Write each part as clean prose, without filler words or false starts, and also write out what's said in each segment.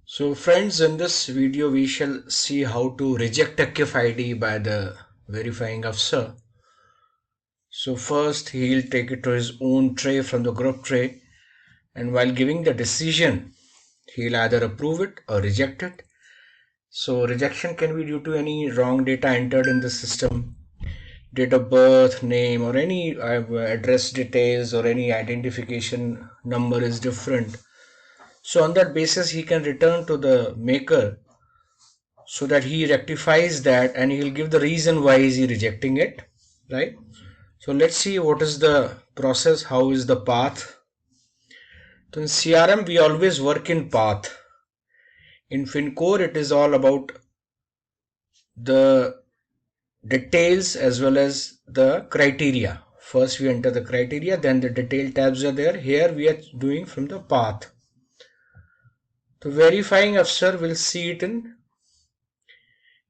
So friends, in this video we shall see how to reject a CIF ID by the verifying officer. So first he'll take it to his own tray from the group tray, and while giving the decision he'll either approve it or reject it. So rejection can be due to any wrong data entered in the system, date of birth, name, or any address details, or any identification number is different. So on that basis he can return to the maker so that he rectifies that, and he'll give the reason why is he rejecting it, right? So let's see what is the process, how is the path. So in CRM we always work in path. In Fincore it is all about the details as well as the criteria. First we enter the criteria, then the detail tabs are there. Here we are doing from the path. The verifying officer will see it in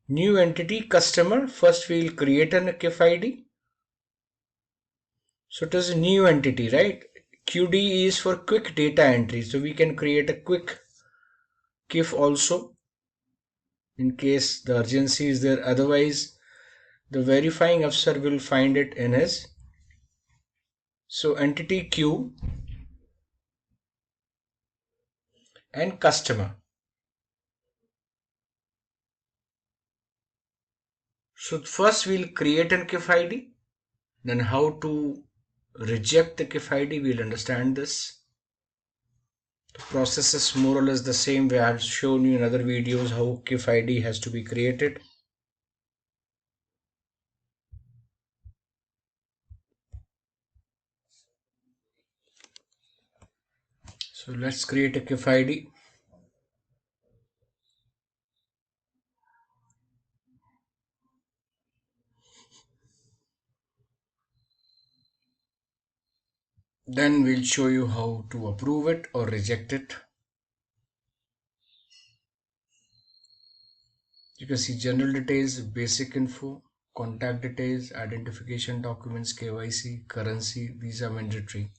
new entity customer. First we will create an CIF ID. So it is a new entity, right? QD is for quick data entry. So we can create a quick CIF also in case the urgency is there. Otherwise, the verifying officer will find it in his. So entity Q and customer. So first we'll create an CIF ID. Then how to reject the CIF ID, we'll understand this. The process is more or less the same way I've shown you in other videos how CIF ID has to be created. So let's create a CIF ID. Then we'll show you how to approve it or reject it. You can see general details, basic info, contact details, identification documents, KYC, currency, these are mandatory.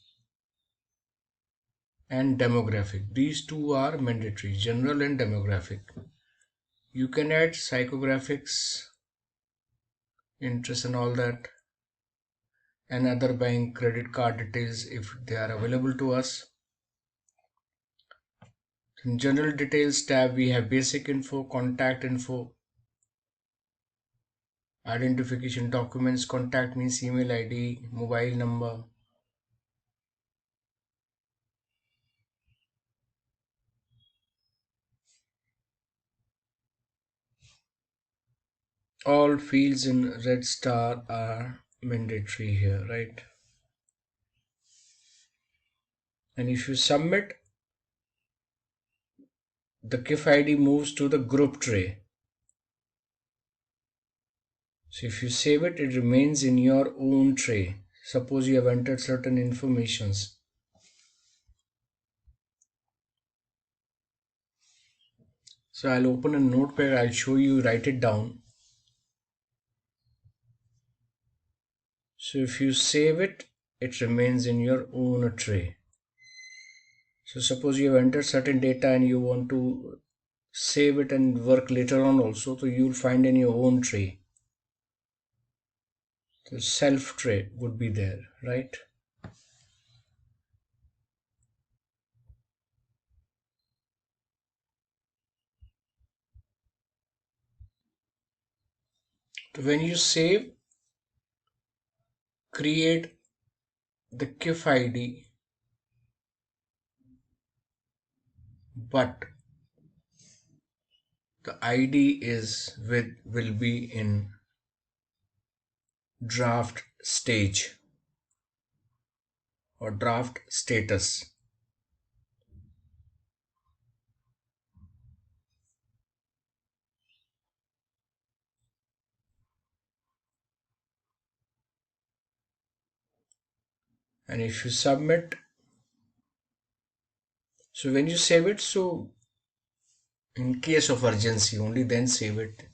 And demographic, these two are mandatory, general and demographic. You can add psychographics, interest and all that, and other bank credit card details if they are available to us. In general details tab we have basic info, contact info, identification documents, contact means email ID, mobile number. All fields in red star are mandatory here, right? And if you submit, the CIF ID moves to the group tray. So if you save it, it remains in your own tray. Suppose you have entered certain informations. So I'll open a notepad, I'll show you, write it down. So if you save it, it remains in your own tray. So suppose you have entered certain data and you want to save it and work later on also, so you'll find in your own tray. The self tray would be there, right? So when you save, create the CIF ID, but the ID will be in draft stage or draft status. And if you submit, so when you save it, so in case of urgency only then save it,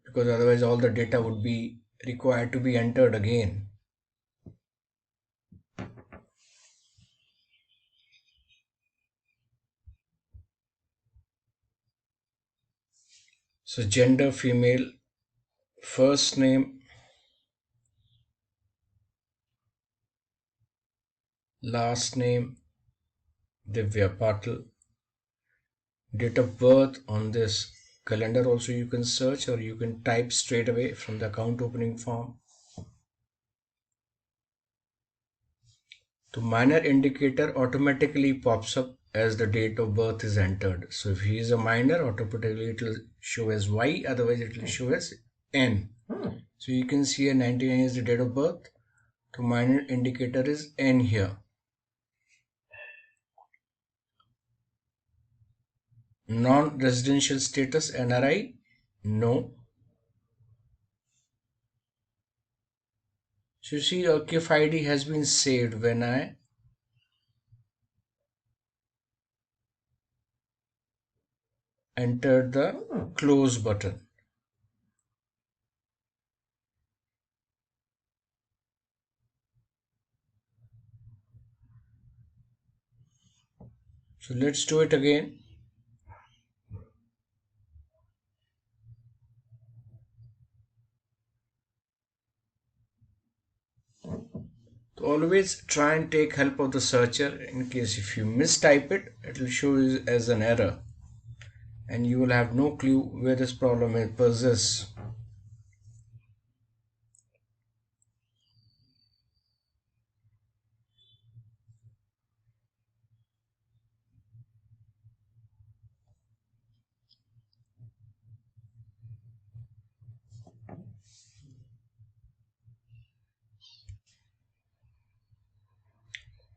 because otherwise all the data would be required to be entered again. So gender female, first name, last name Divya Patil, date of birth on this calendar also you can search, or you can type straight away from the account opening form. The minor indicator automatically pops up as the date of birth is entered. So if he is a minor, automatically it will show as Y, otherwise it will show as N. So you can see a 99 is the date of birth. The minor indicator is N here. Non-residential status NRI, no. So you see CIF ID has been saved when I entered the close button. So let's do it again. So always try and take help of the searcher in case if you mistype it, it will show you as an error and you will have no clue where this problem persists.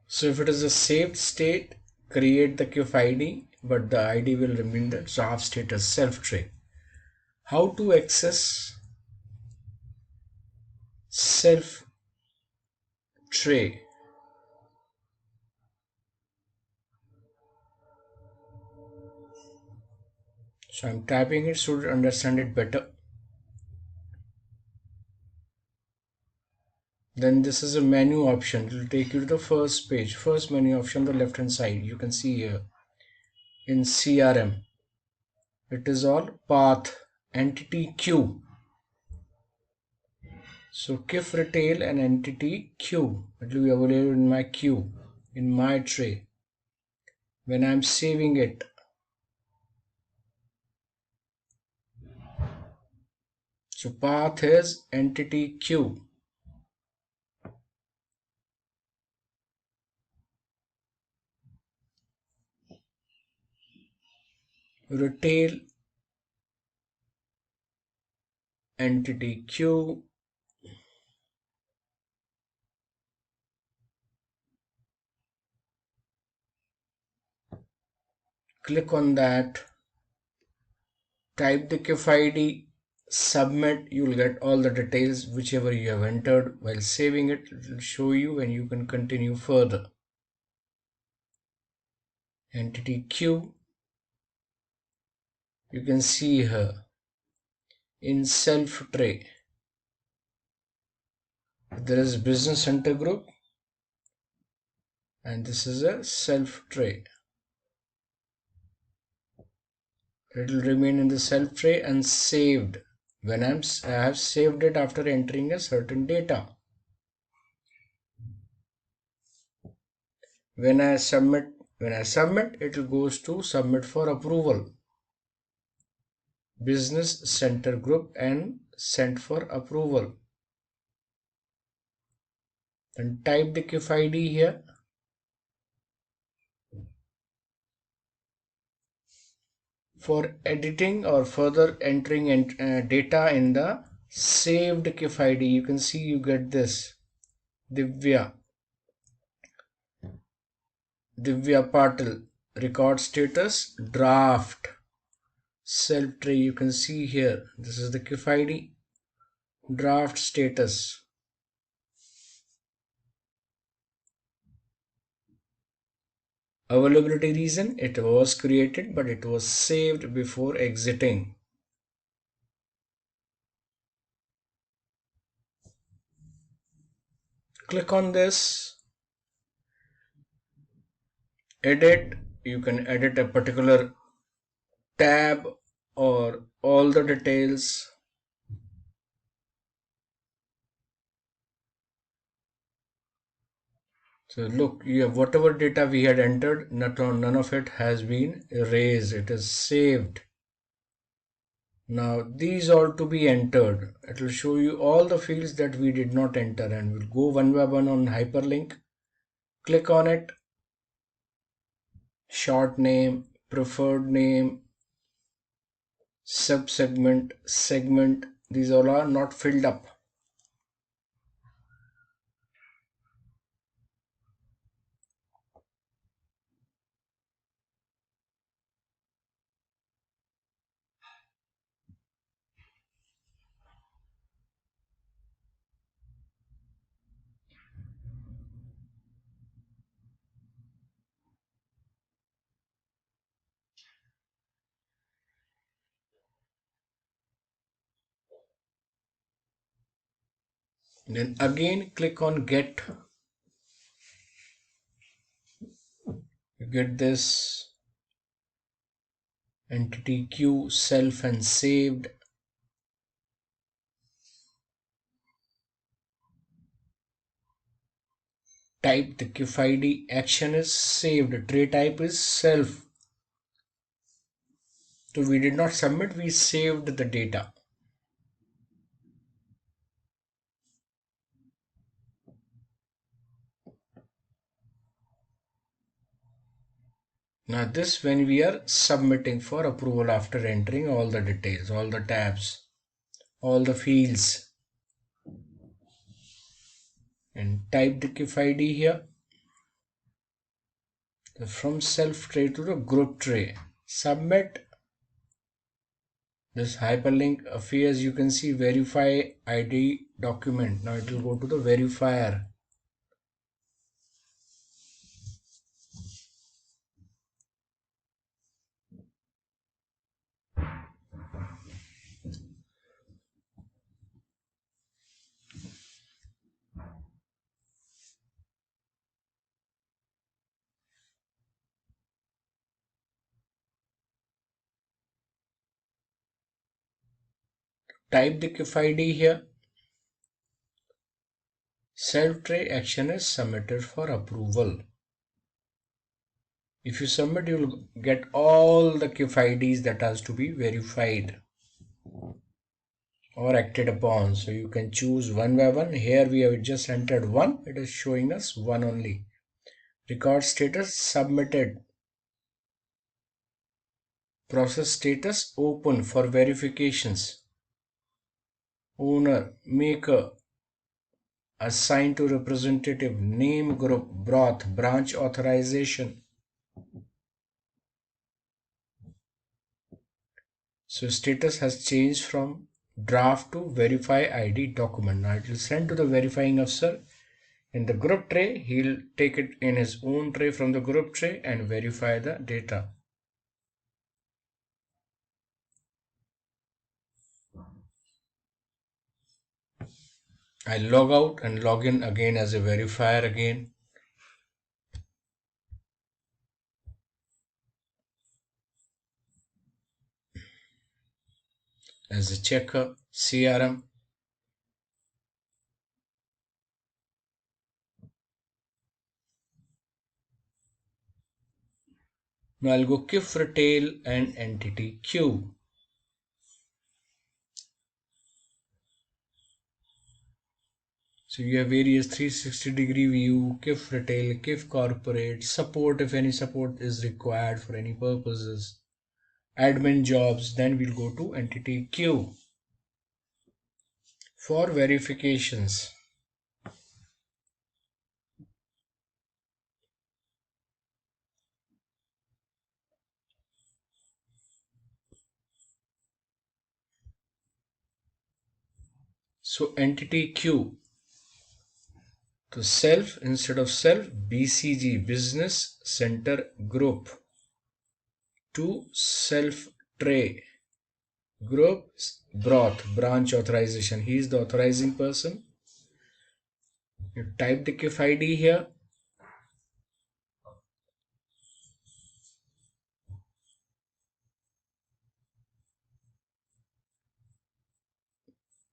So if it is a saved state, create the CIF ID, but the ID will remain the draft status self tray. How to access self tray? So I'm typing it so to understand it better. Then this is a menu option. It will take you to the first page, first menu option on the left hand side. You can see here in CRM. It is all path entity queue. So CIF retail and entity queue. It will be available in my queue, in my tray. When I'm saving it, so path is entity queue. Retail entity queue. Click on that. Type the CIF ID, submit, you will get all the details whichever you have entered. While saving it, it will show you and you can continue further. Entity queue, you can see here in self tray. There is business center group and this is a self tray. It will remain in the self tray and saved when I have saved it after entering a certain data. When I submit, it goes to submit for approval. Business center group and sent for approval. Then type the CIF ID here. For editing or further entering data in the saved CIF ID, you can see you get this Divya Patil, record status draft self tray. You can see here this is the CIF ID, draft status. Availability reason, it was created but it was saved before exiting. Click on this, edit. You can edit a particular tab or all the details. So look, you have whatever data we had entered, none of it has been erased. It is saved. Now these are to be entered. It will show you all the fields that we did not enter, and we'll go one by one on hyperlink. Click on it. Short name, preferred name, subsegment, segment. These all are not filled up. Then again click on get. You get this entity queue, self and saved. Type the CIF ID, action is saved, tray type is self. So we did not submit, we saved the data. Now this when we are submitting for approval after entering all the details, all the tabs, all the fields, and type the CIF ID here. From self tray to the group tray, submit. This hyperlink appears, you can see verify ID document. Now it will go to the verifier. Type the CIF ID here. Self tray action is submitted for approval. If you submit, you will get all the CIF IDs that has to be verified or acted upon. So you can choose one by one. Here we have just entered one. It is showing us one only. Record status submitted. Process status open for verifications. Owner, maker, assigned to representative, name group, broth, branch authorization. So status has changed from draft to verify ID document. Now it will send to the verifying officer. In the group tray, he'll take it in his own tray from the group tray and verify the data. I log out and log in again as a verifier again. As a checker, CRM. Now I'll go CIF retail and entity queue. So you have various 360-degree view, CIF retail, CIF corporate, support if any support is required for any purposes, admin jobs. Then we'll go to entity queue for verifications. So entity queue. To self, instead of self, BCG, business center group. To self tray group, broth, branch authorization. He is the authorizing person. You type the CIF ID here.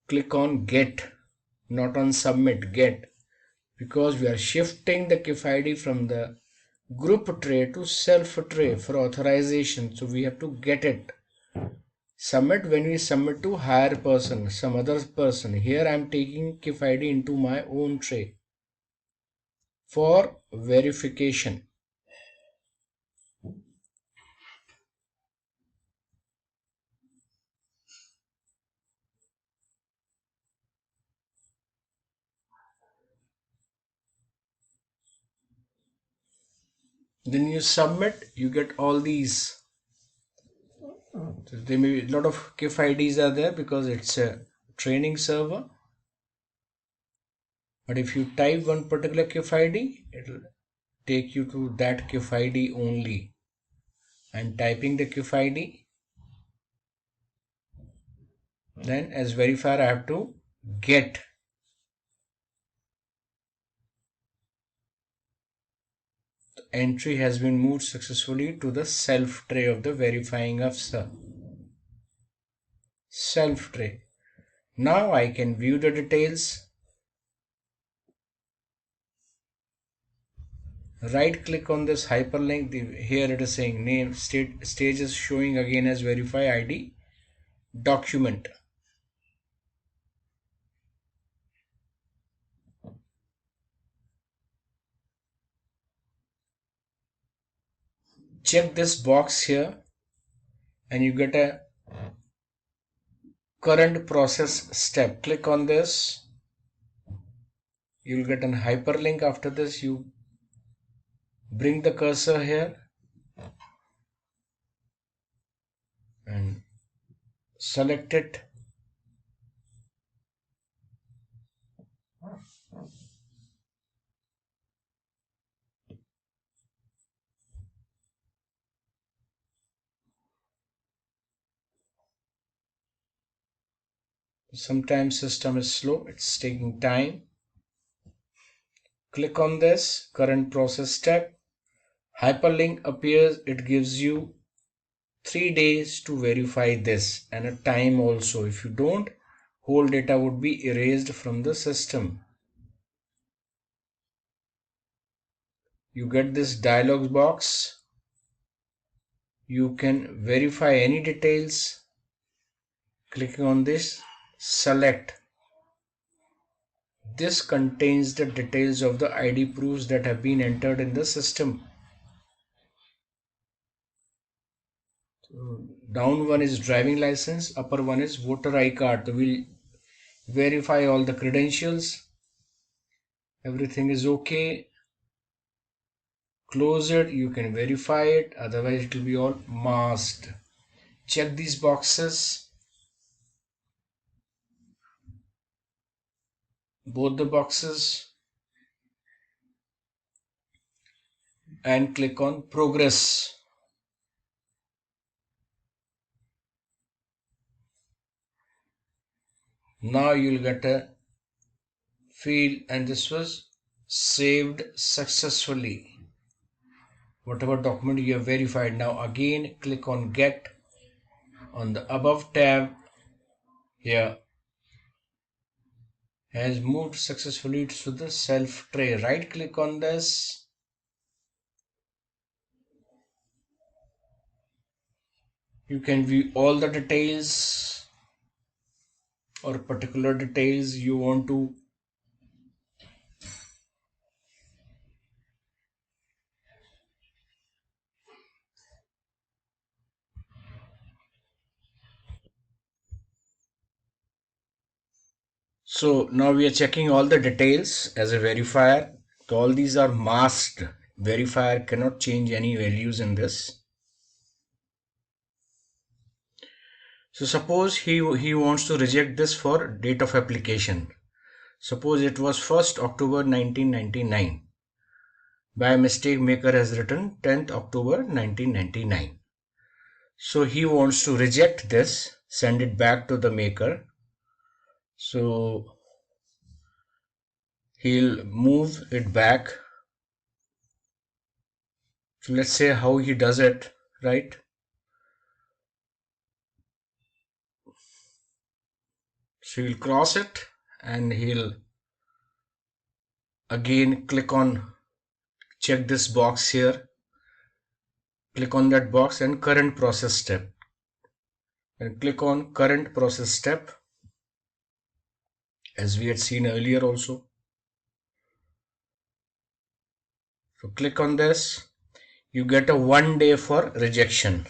click on get, not on submit, get, because we are shifting the CIF ID from the group tray to self tray for authorization. So we have to get it. Submit, when we submit to higher person, some other person. Here I am taking CIF ID into my own tray for verification. Then you submit, you get all these. So there may be a lot of CIF IDs are there because it's a training server. But if you type one particular CIF ID, it will take you to that CIF ID only. I'm typing the CIF ID. Then as verifier I have to get. The entry has been moved successfully to the self tray of the verifying officer. Self tray. Now I can view the details. Right click on this hyperlink. Here it is saying name, stage is showing again as verify ID document. Check this box here and you get a current process step. Click on this. You'll get an hyperlink. After this, you bring the cursor here and select it. Sometimes system is slow, it's taking time. Click on this current process step. Hyperlink appears. It gives you 3 days to verify this and a time also. If you don't, whole data would be erased from the system. You get this dialog box. You can verify any details. Clicking on this, select. This contains the details of the ID proofs that have been entered in the system. So down one is driving license, upper one is voter ID card. So we'll verify all the credentials. Everything is okay. Close it. You can verify it. Otherwise, it will be all masked. Check these boxes. Both the boxes. And click on progress. Now you'll get a field and this was saved successfully. Whatever document you have verified. Now again click on get on the above tab here. Has moved successfully to the self tray. Right click on this. You can view all the details or particular details you want to. So now we are checking all the details as a verifier. So all these are masked. Verifier cannot change any values in this. So suppose he wants to reject this for date of application. Suppose it was 1st October 1999. By mistake maker has written 10th October 1999. So he wants to reject this, send it back to the maker. So he'll move it back. So let's say how he does it, right? So So he'll cross it and he'll again check this box here, click on that box and current process step, and click on current process step as we had seen earlier also. So click on this, you get a 1 day for rejection,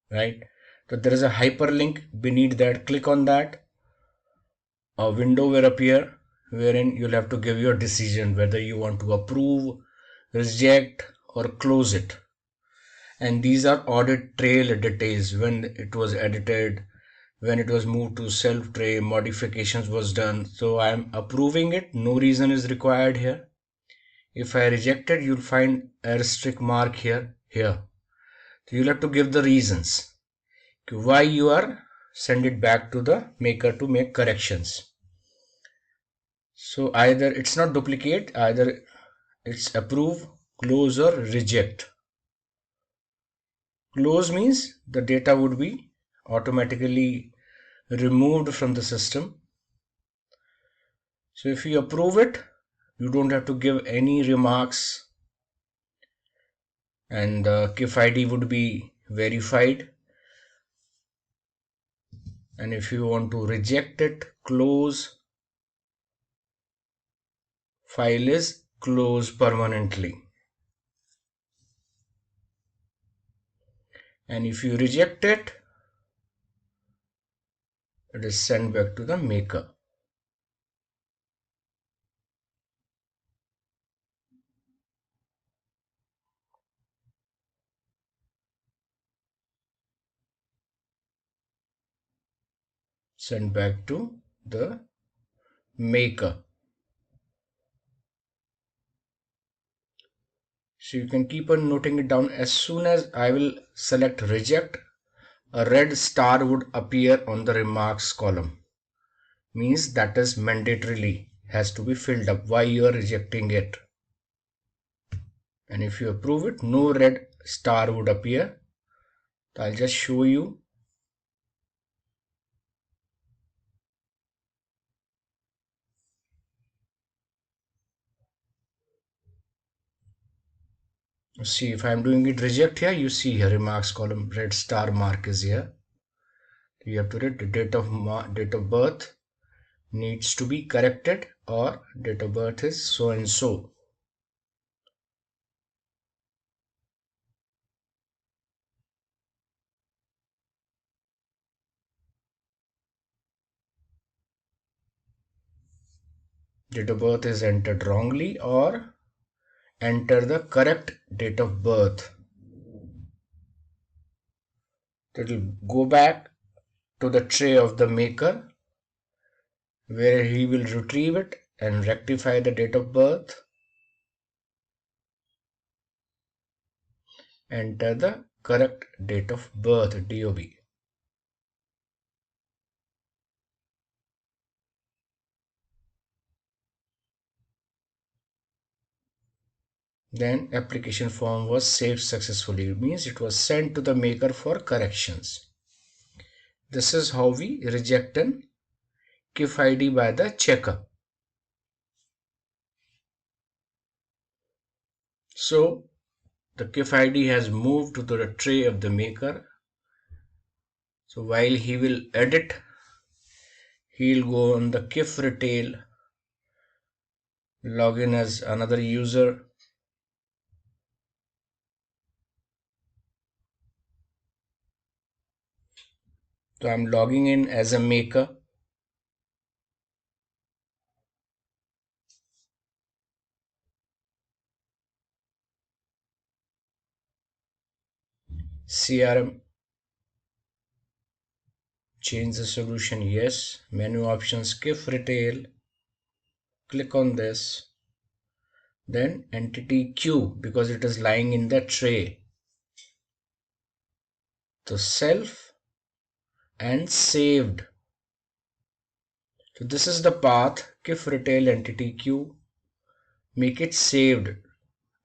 right? So there is a hyperlink beneath that. Click on that, a window will appear wherein you'll have to give your decision whether you want to approve, reject or close it. And these are audit trail details: when it was edited, when it was moved to self tray, modifications was done. So I am approving it, no reason is required here. If I reject it, you'll find a restrict mark here. So you'll have to give the reasons why you are send it back to the maker to make corrections. So either it's not duplicate, either it's approve, close or reject. Close means the data would be automatically removed from the system. So if you approve it, you don't have to give any remarks and the CIF ID would be verified. And if you want to reject it, close, file is closed permanently. And if you reject it, it is sent back to the maker. Sent back to the maker. So you can keep on noting it down. As soon as I will select reject, a red star would appear on the remarks column. Means that is mandatorily has to be filled up why you are rejecting it. And if you approve it, no red star would appear. So I'll just show you. See, if I'm doing it reject here, you see here remarks column, red star mark is here. You have to read the date of birth needs to be corrected, or date of birth is so and so. Date of birth is entered wrongly, or enter the correct date of birth. It will go back to the tray of the maker where he will retrieve it and rectify the date of birth. Enter the correct date of birth, DOB. Then application form was saved successfully. It means it was sent to the maker for corrections. This is how we reject an CIF ID by the checker. So the CIF ID has moved to the tray of the maker. So while he will edit, he'll go on the CIF retail, log in as another user. So I'm logging in as a maker. CRM, change the solution, yes. Menu options, CIF retail, click on this. Then entity Q, because it is lying in the tray. So self and saved. So this is the path, CIF retail entity Q. Make it saved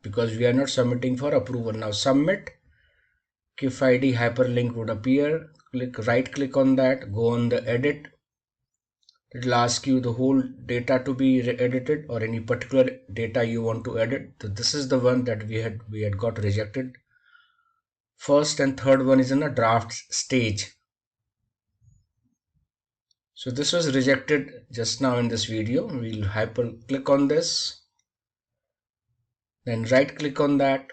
because we are not submitting for approval. Now submit. CIF ID hyperlink would appear. Right click on that, go on the edit. It will ask you the whole data to be edited or any particular data you want to edit. So this is the one that we had got rejected. First and third one is in a draft stage. So this was rejected just now in this video. We'll hyper click on this, then right click on that.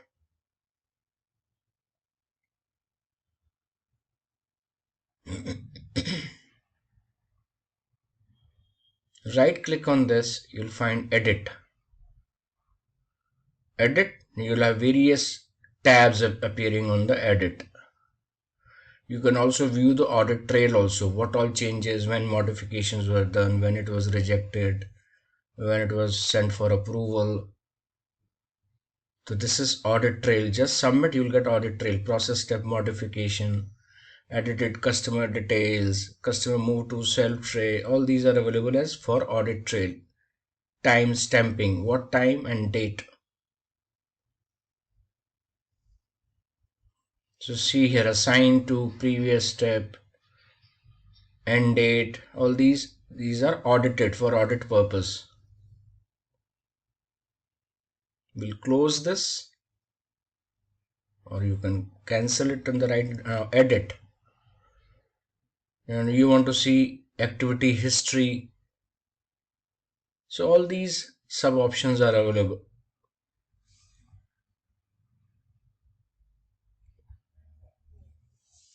Right click on this, you'll find edit. You'll have various tabs appearing on the edit. You can also view the audit trail also, what all changes, when modifications were done, when it was rejected, when it was sent for approval. So this is audit trail. Just submit, you'll get audit trail. Process step modification, edited customer details, customer move to self tray. All these are available as for audit trail. Time stamping, what time and date. So see here, assign to previous step, end date, all these are audited for audit purpose. We'll close this, or you can cancel it on the right, edit. And you want to see activity history. So all these sub options are available.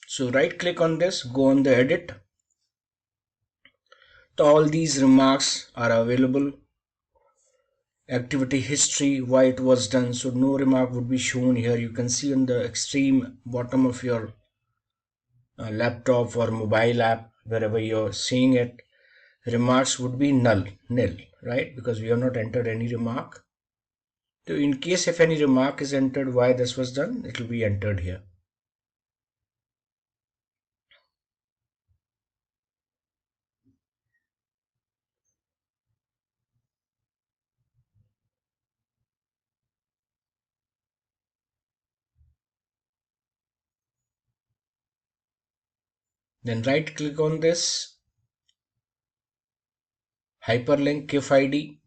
So right click on this, go on the edit. So all these remarks are available. Activity history, why it was done. So no remark would be shown here. You can see on the extreme bottom of your laptop or mobile app, wherever you're seeing it, remarks would be nil, right? Because we have not entered any remark. So in case if any remark is entered why this was done, it will be entered here. Then right click on this, hyperlink CIF ID,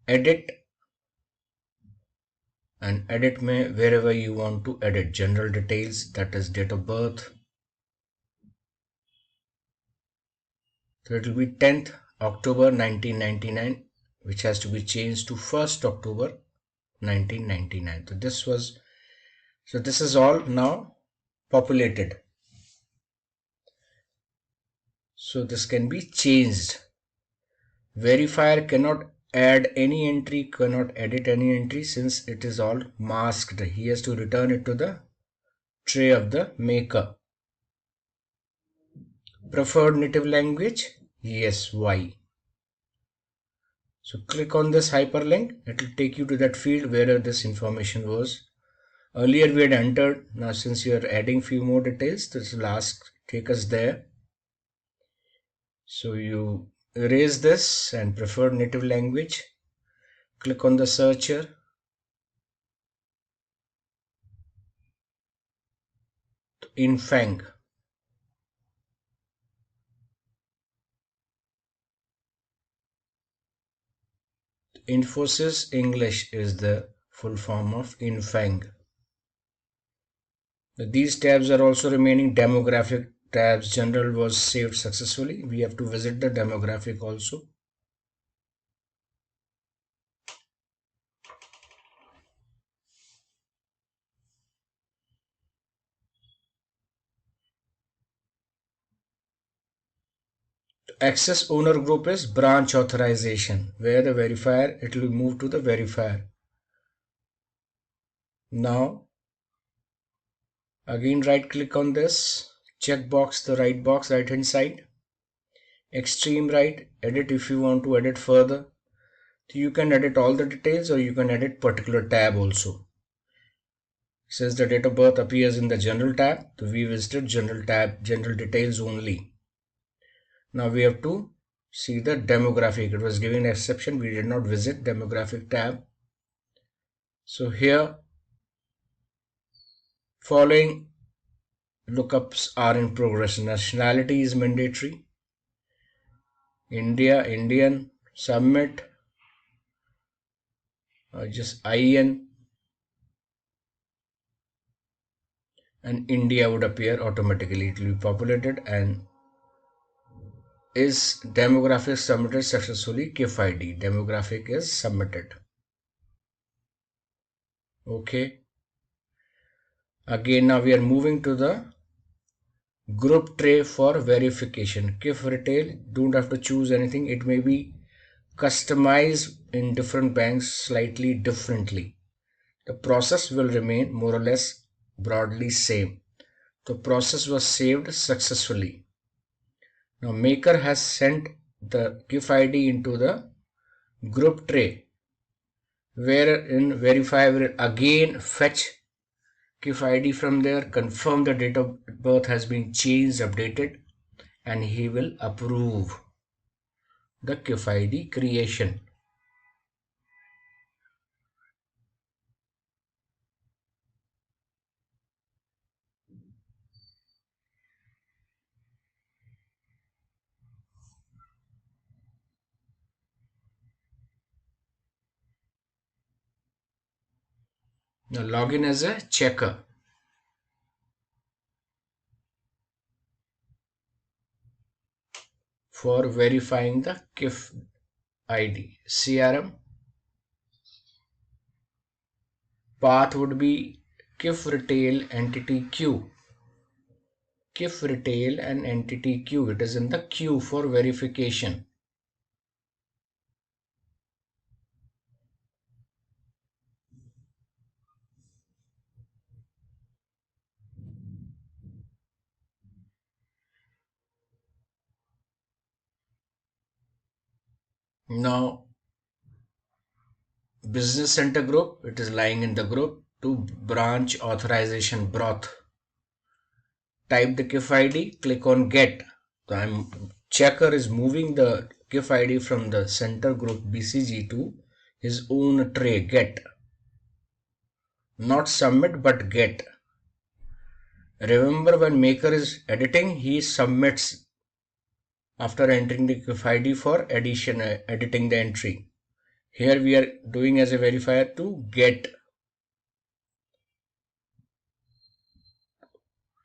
edit, and edit wherever you want to edit. General details, that is date of birth. So it will be 10th October 1999, which has to be changed to 1st October 1999. So this is all now populated. So this can be changed. Verifier cannot add any entry, cannot edit any entry, since it is all masked. He has to return it to the tray of the maker. Preferred native language, yes, Y. So click on this hyperlink, it will take you to that field where this information was. Earlier we had entered, now since you are adding few more details, this will take us there. So you erase this and preferred native language, click on the searcher, Infang. Infosys English is the full form of Infang. These tabs are also remaining. Demographic tabs, general was saved successfully. We have to visit the demographic also. Access owner group is branch authorization, where the verifier, it will move to the verifier. Now again right click on this, check box, the right box, right hand side, extreme right, edit. If you want to edit further, you can edit all the details or you can edit particular tab also. Since the date of birth appears in the general tab, so we visited general tab, general details only. Now we have to see the demographic. It was given an exception, we did not visit demographic tab. So here following lookups are in progress. Nationality is mandatory. India, Indian, submit, just IN, and India would appear automatically. It will be populated and is demographic submitted successfully. CIF ID. Demographic is submitted. Okay. Again, now we are moving to the group tray for verification. CIF retail, don't have to choose anything. It may be customized in different banks slightly differently. The process will remain more or less broadly same. The process was saved successfully. Now maker has sent the CIF ID into the group tray, wherein verify will again fetch CIF ID from there, confirm the date of birth has been changed, updated, and he will approve the CIF ID creation. Now login as a checker for verifying the CIF ID. CRM path would be CIF retail entity queue. CIF retail and entity queue. It is in the queue for verification. Now business center group, it is lying in the group to branch authorization broth. Type the CIF ID, click on get. So checker is moving the CIF ID from the center group BCG to his own tray get. Not submit but get. Remember when maker is editing, he submits after entering the CIF ID for addition, editing the entry. Here we are doing as a verifier to get.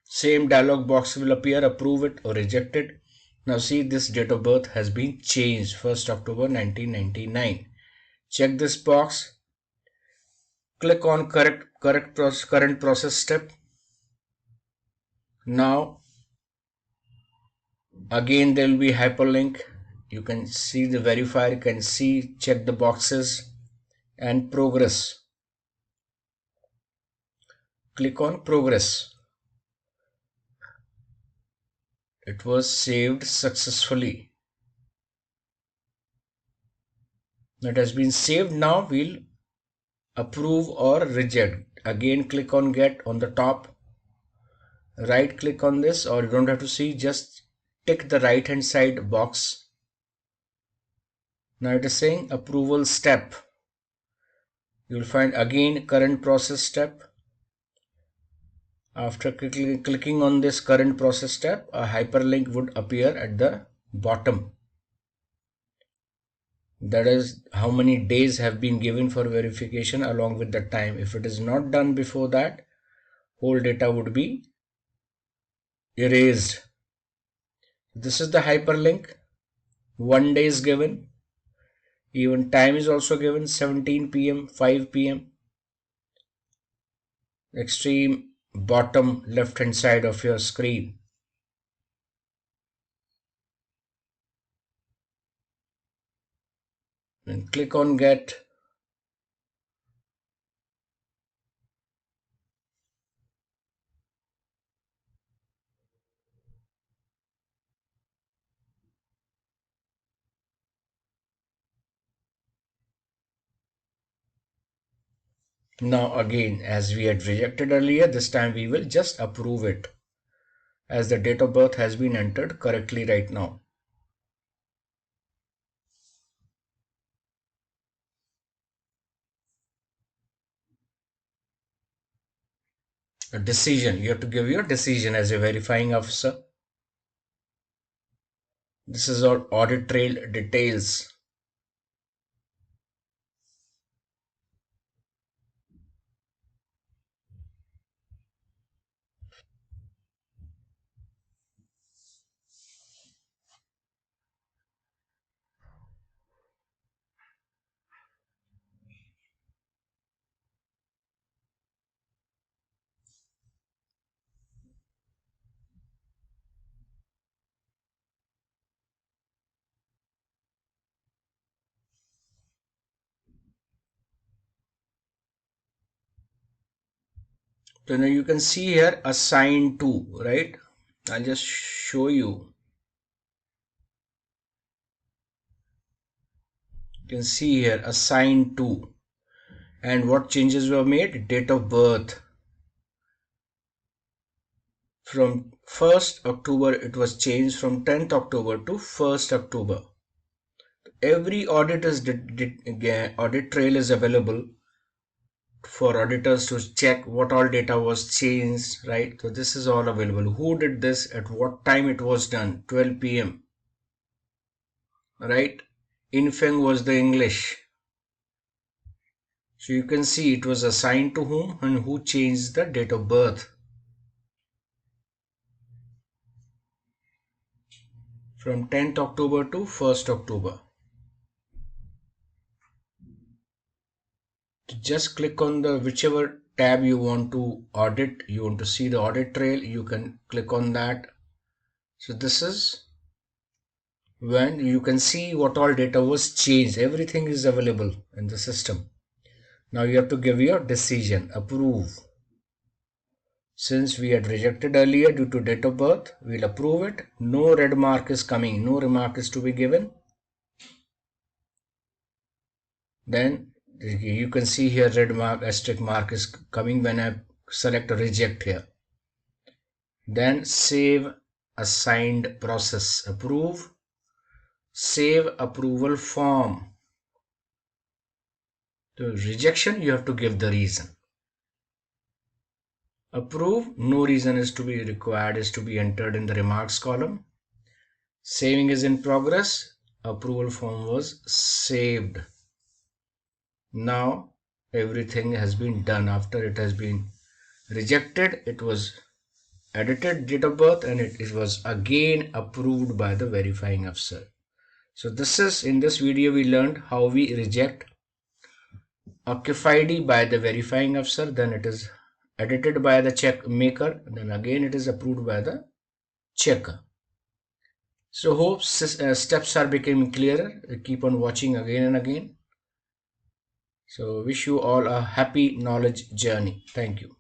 Same dialog box will appear, approve it or reject it. Now see, this date of birth has been changed, 1st October 1999. Check this box, click on current process step. Now again there will be hyperlink. You can see the verifier, you can see, check the boxes and progress. Click on progress. It was saved successfully. That has been saved. Now we'll approve or reject. Again click on get on the top. Right click on this, or you don't have to see, just tick the right hand side box. Now it is saying approval step. You will find again current process step. After clicking on this current process step, a hyperlink would appear at the bottom. That is how many days have been given for verification along with the time. If it is not done before that, whole data would be erased. This is the hyperlink. 1 day is given. Even time is also given, 17 p.m., 5 p.m. Extreme bottom left hand side of your screen. Then click on get. Now again, as we had rejected earlier, this time we will just approve it, as the date of birth has been entered correctly right now. A decision, you have to give your decision as a verifying officer. This is our audit trail details. So now you can see here assign to, right? I'll just show you. You can see here assign to, and what changes were made. Date of birth, from 1st October it was changed from 10th October to 1st October. Every audit audit trail is available for auditors to check what all data was changed, right? So this is all available. Who did this, at what time it was done, 12 p.m., right? Infeng was the English. So you can see it was assigned to whom and who changed the date of birth. From 10th October to 1st October. Just click on the whichever tab you want to audit, you want to see the audit trail, you can click on that. So this is when you can see what all data was changed. Everything is available in the system. Now you have to give your decision, approve. Since we had rejected earlier due to date of birth, we'll approve it. No red mark is coming, no remark is to be given. Then you can see here red mark, asterisk mark is coming when I select reject here. Then save assigned process, approve, save approval form. To rejection, you have to give the reason. Approve, no reason is to be required, is to be entered in the remarks column. Saving is in progress. Approval form was saved. Now everything has been done. After it has been rejected, it was edited date of birth and it was again approved by the verifying officer. So this is, in this video we learned how we reject CIF ID by the verifying officer, then it is edited by the check maker, then again it is approved by the checker. So hope steps are becoming clearer. Keep on watching again and again. So wish you all a happy knowledge journey. Thank you.